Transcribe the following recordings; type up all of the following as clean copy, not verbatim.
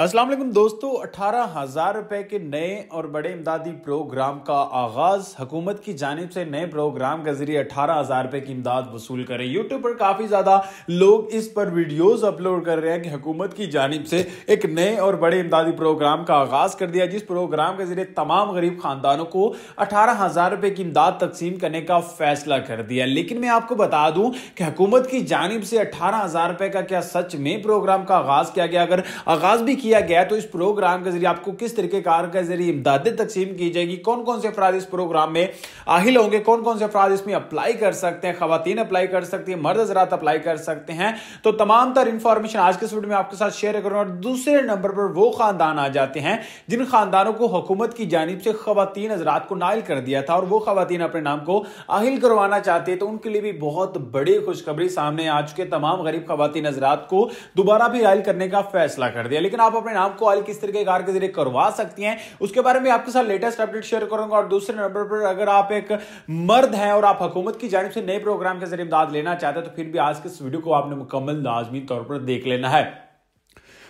अस्सलाम वालेकुम दोस्तों, 18,000 रुपए के नए और बड़े इमदादी प्रोग्राम का आगाज हुकूमत की जानिब से नए प्रोग्राम के जरिए 18,000 रुपए की इमदाद वसूल करें। यूट्यूब पर काफी ज्यादा लोग इस पर वीडियोस अपलोड कर रहे हैं कि हुकूमत की जानिब से एक नए और बड़े इमदादी प्रोग्राम का आगाज कर दिया, जिस प्रोग्राम के जरिए तमाम गरीब खानदानों को 18,000 रुपए की इमदाद तकसीम करने का फैसला कर दिया। लेकिन मैं आपको बता दूं कि हुकूमत की जानिब से 18,000 रुपए का क्या सच में प्रोग्राम का आगाज किया गया? अगर आगाज भी किया गया तो इस प्रोग्राम के जरिए आपको किस तरीके कार के जरिए इमदादें तकसीम की जाएगी, कौन कौन से अफराद इस प्रोग्राम में आहिल होंगे, कौन कौन से अफराद इसमें अप्लाई कर सकते हैं, खवातीन अप्लाई कर सकती है, मर्द हजरात अप्लाई कर सकते हैं। तो तमाम तर इंफॉर्मेशन आज के इस वीडियो में आपके साथ शेयर करूंगा। और दूसरे नंबर पर वो खानदान आ जाते हैं जिन खानदानों को हुकूमत की जानिब से खवातीन हजरात को नाइल कर दिया था और वो खवातीन अपने नाम को आहिल करवाना चाहते हैं, तो उनके लिए भी बहुत बड़ी खुशखबरी सामने आ चुके। तमाम गरीब खवातीन हजरात को दोबारा भी आहिल करने का फैसला कर दिया। लेकिन आप अपने नाम को आहिल किस तरीके कार के जरिए करवा सकती हैं, उसके बारे में आपके साथ लेटेस्ट अपडेट शेयर करूंगा। और दूसरे नंबर पर अगर आप एक मर्द हैं और आप हुकूमत की जानिब से नए प्रोग्राम के जरिए इमदाद लेना चाहते हैं तो फिर भी आज के इस वीडियो को आपने मुकम्मल लाजमी तौर पर देख लेना है।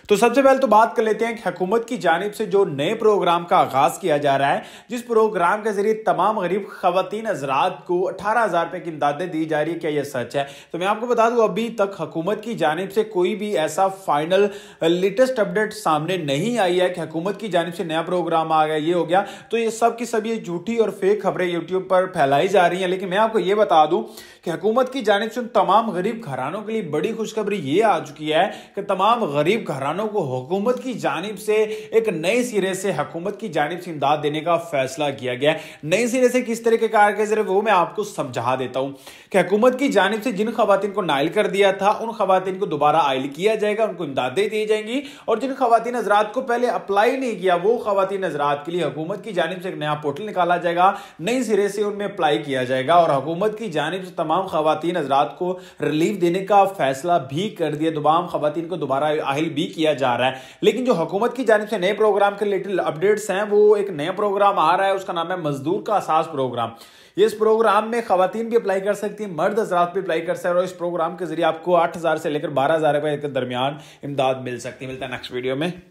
तो सबसे पहले तो बात कर लेते हैं कि हुकूमत की जानिब से जो नए प्रोग्राम का आगाज किया जा रहा है, जिस प्रोग्राम के जरिए तमाम गरीब खवातीन हजरात को 18,000 रुपए की इमदादें दी जा रही है, क्या यह सच है? तो मैं आपको बता दूं अभी तक हुकूमत की जानिब से कोई भी ऐसा फाइनल लेटेस्ट अपडेट सामने नहीं आई है कि हुकूमत की जानिब से नया प्रोग्राम आ गया, ये हो गया। तो ये सब की सब ये झूठी और फेक खबरें यूट्यूब पर फैलाई जा रही हैं। लेकिन मैं आपको ये बता दूं कि हुकूमत की जानिब से तमाम गरीब घरानों के लिए बड़ी खुशखबरी ये आ चुकी है कि तमाम गरीब घरानों को हुकूमत की जानिब से एक नए सिरे से हुकूमत की जानिब से इमदाद देने का फैसला किया गया है। नए सिरे से किस तरह के कार के जरिए वो मैं आपको समझा देता हूं कि हुकूमत की जानिब से जिन खवातीन को नाइल कर दिया था उन खवातीन को दोबारा आइल किया जाएगा, उनको इमदादें दी जाएंगी। और जिन खवातीन हजरात को पहले अप्लाई नहीं किया वो खवातीन हजरात के लिए हुकूमत की जानिब से एक नया पोर्टल निकाला जाएगा, नए सिरे से उनमें अप्लाई किया जाएगा। और हुकूमत की जानिब से तमाम खवातीन हजरात को रिलीफ देने का फैसला भी कर दिया, तमाम खवातीन को दोबारा आहिल भी किया जा रहा है। लेकिन जो हुकूमत की जानिब से नए प्रोग्राम के लिटिल अपडेट्स हैं, वो एक नया प्रोग्राम आ रहा है, उसका नाम है मजदूर का अहसास प्रोग्राम। इस प्रोग्राम में खवातीन भी अप्लाई कर सकती हैं, मर्द हजरात भी अप्लाई कर सकते हैं। और इस प्रोग्राम के जरिए आपको 8,000 से लेकर 12,000 रुपए के दरमियान इमदाद मिल सकती है। मिलता है नेक्स्ट वीडियो में।